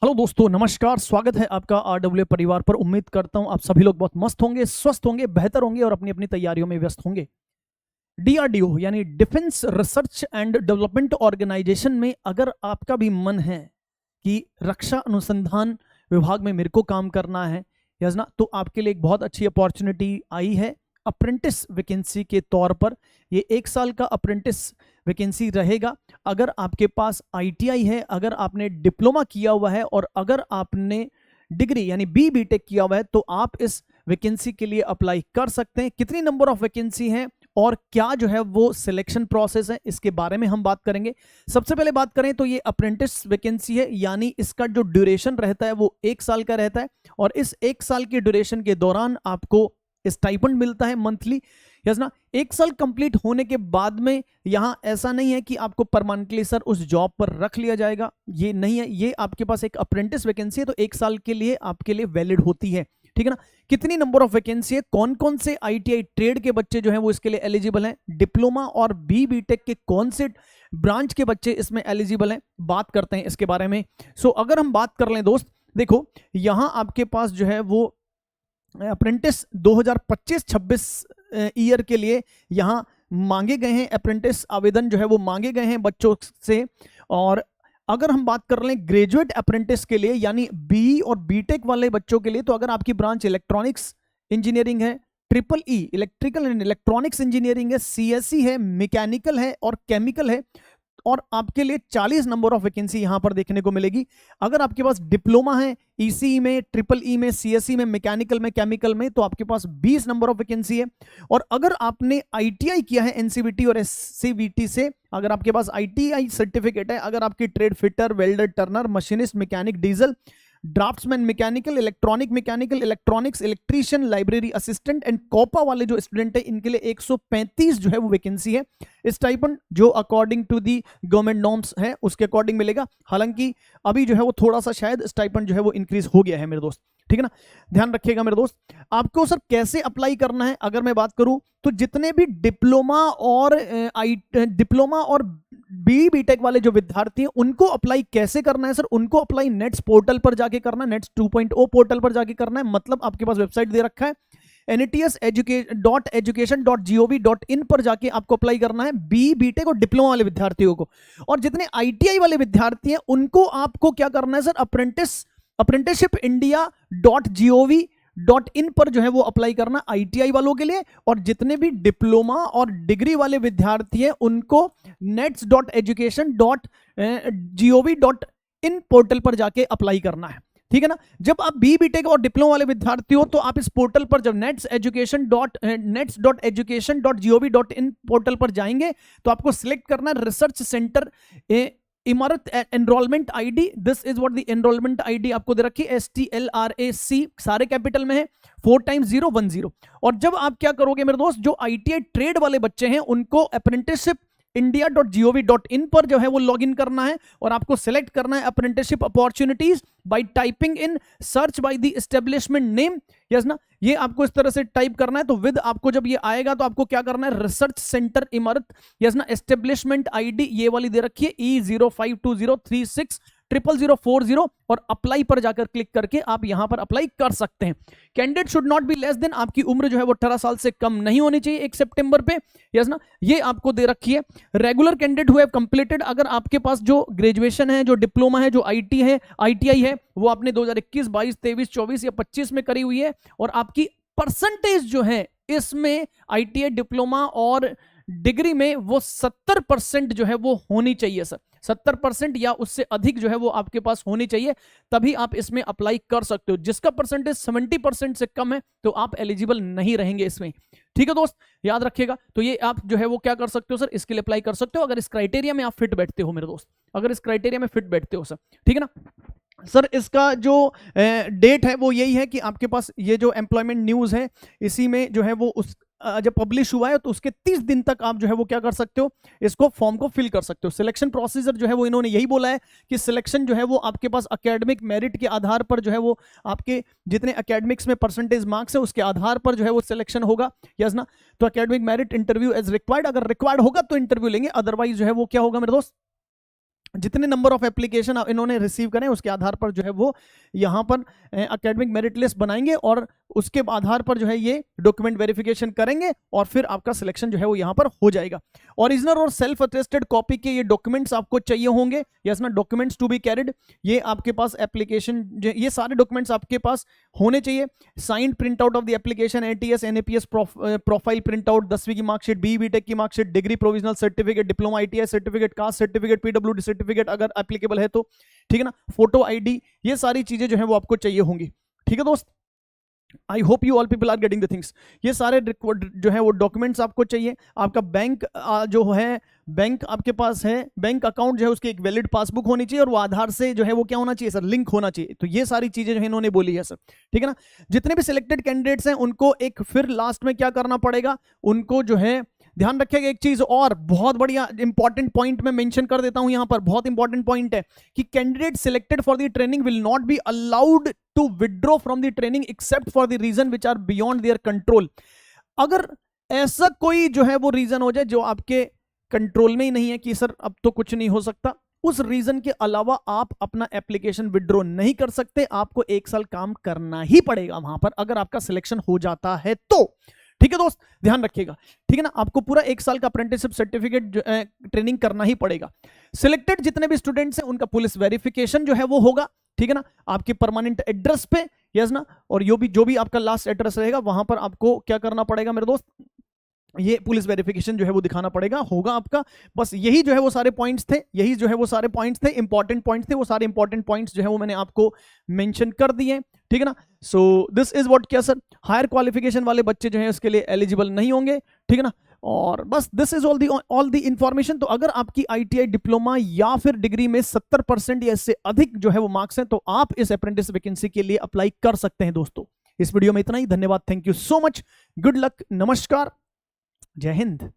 Hello दोस्तों, नमस्कार। स्वागत है आपका आरडब्ल्यू परिवार पर। उम्मीद करता हूं आप सभी लोग बहुत मस्त होंगे, स्वस्थ होंगे, बेहतर होंगे और अपनी अपनी तैयारियों में व्यस्त होंगे। डीआरडीओ यानी defence research and development organisation में अगर आपका भी मन है कि रक्षा अनुसंधान विभाग में मेरे को काम करना है ना, तो आपके लिए एक बहुत अच्छी अपॉर्चुनिटी आई है अप्रेंटिस वैकेंसी के तौर पर। ये 1 साल का अप्रेंटिस वैकेंसी रहेगा। अगर आपके पास आईटीआई है, अगर आपने डिप्लोमा किया हुआ है और अगर आपने डिग्री यानी बीटेक किया हुआ है तो आप इस वैकेंसी के लिए अप्लाई कर सकते हैं। कितनी नंबर ऑफ वैकेंसी है और क्या जो है वो सिलेक्शन प्रोसेस है, इसके बारे में हम बात करेंगे। सबसे पहले बात करें तो ये अप्रेंटिस वैकेंसी है, यानी इसका जो ड्यूरेशन रहता है वो 1 साल का रहता है और इस 1 साल के ड्यूरेशन के दौरान आपको स्टाइपेंड मिलता है मंथली। यस ना। 1 साल कंप्लीट होने के बाद में यहां ऐसा नहीं है कि आपको परमानेंटली सर उस जॉब पर रख लिया जाएगा, ये नहीं है। ये आपके पास एक अप्रेंटिस वैकेंसी है तो 1 साल के लिए आपके लिए वैलिड होती है, ठीक है ना। कितनी नंबर ऑफ वैकेंसी है, कौन कौन से आईटीआई ट्रेड के बच्चे जो हैं वो इसके लिए एलिजिबल हैं, डिप्लोमा और बीटेक के कौन से ब्रांच के बच्चे इसमें एलिजिबल हैं, बात करते हैं इसके बारे में। सो अगर हम बात कर लें दोस्त, देखो यहां आपके पास जो है वो अप्रेंटिस 2025-26 ईयर के लिए यहां मांगे गए हैं। अप्रेंटिस आवेदन जो है वो मांगे गए हैं बच्चों से। और अगर हम बात कर लें ग्रेजुएट अप्रेंटिस के लिए यानी बी और बीटेक वाले बच्चों के लिए, तो अगर आपकी ब्रांच इलेक्ट्रॉनिक्स इंजीनियरिंग है, triple E electrical and electronics engineering है, सीएससी है, मैकेनिकल है और केमिकल है, और आपके लिए 40 नंबर ऑफ वैकेंसी यहां पर देखने को मिलेगी। अगर आपके पास डिप्लोमा है ईसीई में, ट्रिपल ई में, सीएससी में, मैकेनिकल में, केमिकल में, तो आपके पास 20 नंबर ऑफ वैकेंसी है। और अगर आपने आईटीआई किया है एनसीवीटी और एससीवीटी से, अगर आपके पास आईटीआई सर्टिफिकेट है, अगर आपकी trade fitter, welder, turner, machinist, mechanic, diesel, draughtsman, mechanical, electronic, mechanical, electronics, electrician, library assistant and COPA वाले जो स्टूडेंट है, इनके लिए 135 जो है वो वैकेंसी है। स्टाइपेंड जो according to the government norms है उसके अकॉर्डिंग मिलेगा। हालांकि अभी जो है वो थोड़ा सा शायद स्टाइपेंड जो है वो इंक्रीज हो गया है मेरे दोस्त, ठीक है ना। ध्यान रखिएगा मेरे दोस्त। आपको सर कैसे अप्लाई करना है, अगर मैं बात करूं तो जितने भी डिप्लोमा और बीटेक वाले जो विद्यार्थी हैं उनको अप्लाई कैसे करना है सर, उनको अप्लाई नेट्स पोर्टल पर जाके करना है, नेट्स 2.0 पोर्टल पर जाके करना है। मतलब आपके पास वेबसाइट दे रखा है nets.education.gov.in पर जाके आपको अप्लाई करना है बीटेक और डिप्लोमा वाले विद्यार्थियों को। और जितने आईटीआई वाले विद्यार्थी हैं उनको आपको क्या करना है सर, apprenticeshipindia.gov.in पर जो है वो अप्लाई करना आईटीआई वालों के लिए। और जितने भी डिप्लोमा और डिग्री वाले विद्यार्थी हैं उनको nets.education.gov.in पोर्टल पर जाके अप्लाई करना है, ठीक है ना। जब आप बीटेक और डिप्लोमा वाले विद्यार्थी हो तो आप इस पोर्टल पर जब nets.education.gov.in पोर्टल पर जाएंगे तो आपको सिलेक्ट करना है रिसर्च सेंटर इमारत enrolment ID. This is what the enrolment ID आपको दे रखी है, STLRAC सारे कैपिटल में है, 4x010। और जब आप क्या करोगे मेरे दोस्त, जो आईटीआई ट्रेड वाले बच्चे हैं उनको अप्रेंटिसशिप india.gov.in पर जो है वो लॉग इन करना है और आपको सिलेक्ट करना है apprenticeship opportunities bye typing in search by the establishment name. Yes ना, ये आपको इस तरह से टाइप करना है। तो विद आपको जब ये आएगा तो आपको क्या करना है, रिसर्च सेंटर इमारत, यस ना, एस्टेब्लिशमेंट आईडी ये वाली दे रखी है E0520360040 और अप्लाई पर जाकर क्लिक करके आप यहां पर अप्लाई कर सकते हैं। Candidate should not be less than, आपकी उम्र जो है वो 18 साल से कम नहीं होनी चाहिए 1 सितंबर पे, यस ना, ये आपको दे रखी है। रेगुलर कैंडिडेट हुए कंप्लीटेड, अगर आपके पास जो ग्रेजुएशन है, जो डिप्लोमा है, जो आईटीआई है वो आपने 2021, 22, 23, 24 या 25 में करी हुई है और आपकी परसेंटेज जो है इसमें आईटीआई, डिप्लोमा और डिग्री में वो 70% जो है वो होनी चाहिए सर, 70% या उससे अधिक जो है वो आपके पास होनी चाहिए, तभी आप इसमें अप्लाई कर सकते हो। जिसका परसेंटेज 70% से कम है तो आप एलिजिबल नहीं रहेंगे इसमें, ठीक है दोस्त, याद रखिएगा। तो ये आप जो है वो क्या कर सकते हो सर, इसके लिए अप्लाई कर सकते हो अगर इस क्राइटेरिया में आप फिट बैठते हो मेरे दोस्त, अगर इस क्राइटेरिया में फिट बैठते हो सर, ठीक है ना। सर इसका जो डेट है वो यही है कि आपके पास ये जो एम्प्लॉयमेंट न्यूज़ है इसी में जो है वो उस जब पब्लिश हुआ है तो उसके 30 दिन तक आप जो है वो क्या कर सकते हो, इसको फॉर्म को फिल कर सकते हो। सिलेक्शन प्रोसीजर जो है वो इन्होंने यही बोला है कि सिलेक्शन जो है वो आपके पास एकेडमिक मेरिट के आधार पर जो है वो आपके जितने एकेडमिक्स में परसेंटेज मार्क्स है उसके आधार पर जो है वो सिलेक्शन होगा, यस ना। तो academic merit interview as required, अगर रिक्वायर्ड होगा तो इंटरव्यू लेंगे, अदरवाइज जो है वो क्या होगा मेरे दोस्त, जितने नंबर ऑफ एप्लीकेशन इन्होंने रिसीव करें उसके आधार पर जो है वो यहाँ पर एकेडमिक मेरिट लिस्ट बनाएंगे और उसके आधार पर जो है ये डॉक्यूमेंट वेरिफिकेशन करेंगे और फिर आपका सिलेक्शन जो है वो यहाँ पर हो जाएगा। ओरिजिनल और सेल्फ अटेस्टेड कॉपी के ये डॉक्यूमेंट्स आपको चाहिए होंगे, यस ना, डॉक्यूमेंट्स टू बी कैरिड, ये आपके पास एप्लीकेशन, ये सारे डॉक्यूमेंट्स आपके पास होने चाहिए। Signed print out of the application, ATS NAPS profile print out, 10वीं की मार्कशीट, बीटेक की marksheet, degree provisional certificate, diploma ITI certificate, caste certificate, PWD certificate अगर एप्लीकेबल है तो, ठीक है ना, फोटो आईडी, ये सारी चीजें जो है वो आपको चाहिए होंगी। ठीक है दोस्त, I hope you all people are getting the things. ये सारे जो है वो डॉक्यूमेंट्स आपको चाहिए। आपका बैंक जो है, बैंक आपके पास है, बैंक अकाउंट जो है उसकी एक वैलिड पासबुक होनी चाहिए और वो आधार से जो है वो क्या होना चाहिए सर, लिंक होना चाहिए। तो ये सारी चीजें जो है इन्होंने बोली है सर, ठीक है ना। जितने भी सिलेक्टेड कैंडिडेट्स हैं उनको एक फिर लास्ट में क्या करना पड़ेगा, उनको जो है ध्यान रखिएगा एक चीज और बहुत बढ़िया इंपॉर्टेंट पॉइंट में मेंशन कर देता हूं, यहां पर बहुत इंपॉर्टेंट पॉइंट है कि candidate selected for the training will not be allowed to withdraw from the training except for the reason which are beyond their control. अगर ऐसा कोई जो है वो रीजन हो जाए जो आपके कंट्रोल में ही नहीं है कि सर अब तो कुछ नहीं हो सकता, उस रीजन के अलावा आप अपना एप्लीकेशन विड्रॉ नहीं कर सकते। आपको 1 साल काम करना ही पड़ेगा वहां पर अगर आपका सिलेक्शन हो जाता है तो, ठीक है दोस्त, ध्यान रखिएगा, ठीक है ना। आपको पूरा 1 साल का अप्रेंटिसशिप सर्टिफिकेट ट्रेनिंग करना ही पड़ेगा। सिलेक्टेड जितने भी स्टूडेंट्स हैं उनका पुलिस वेरिफिकेशन जो है वो होगा, ठीक है ना, आपके परमानेंट एड्रेस पे, यस ना, और जो भी आपका लास्ट एड्रेस रहेगा वहां पर आपको क्या करना पड़ेगा मेरे दोस्त, ये पुलिस वेरिफिकेशन जो है वो दिखाना पड़ेगा, होगा आपका। बस यही जो है वो सारे पॉइंट्स थे, यही जो है वो सारे पॉइंट्स थे, इंपॉर्टेंट पॉइंट्स थे, वो सारे इंपॉर्टेंट पॉइंट्स जो है वो मैंने आपको मेंशन कर दिए, ठीक है ना। सो दिस इज व्हाट, क्या सर, हायर क्वालिफिकेशन वाले बच्चे जो है इसके लिए एलिजिबल नहीं होंगे, ठीक है ना। और बस this is all the information. तो अगर आपकी आईटीआई डिप्लोमा या फिर डिग्री में 70% या इससे अधिक जो है वो मार्क्स हैं तो आप इस अप्रेंटिस वैकेंसी के लिए अप्लाई कर सकते हैं दोस्तों। इस वीडियो में इतना ही, धन्यवाद, thank you so much, good luck, नमस्कार, जय हिंद।